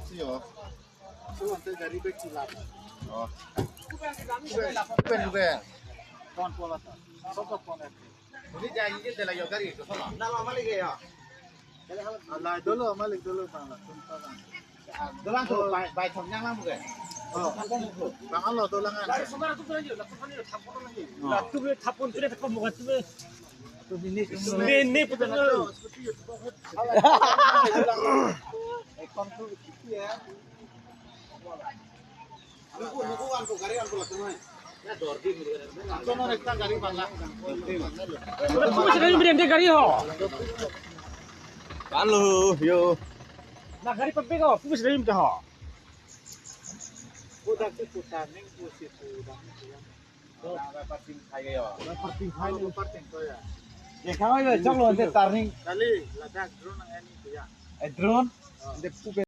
sih yo. Suatu dari beculat. Oh. Bukan. Kon pola ta. Sokap pon. Ini jangan ini adalah yoga itu sama. Nama malik ya. Allah dulu malik dulu bang lah. Dolan tuh baik thomnya lah mungkin. Oh. Bang Allah dolangan. Lari sebentar tuh aja, lakukan itu tapon lagi. Lakukan itu tapon sudah tapon bukan tuh. Ini betul. Ekon tuh ya. Nuku kan tuh garian tuh lakukan. Ya dordi gitu kan. Kono rekta gari bang lah. Masih dari beri dia gari ho. Kan lu, yo. Nah gari pempek ho, masih dari dia ho. Udah putar neng pusit udah. Parting kaya yo. Parting hai lu parting to ya. Ya kau itu cok lo nanti turning. Kali ladak drone nang ini ya. Drone.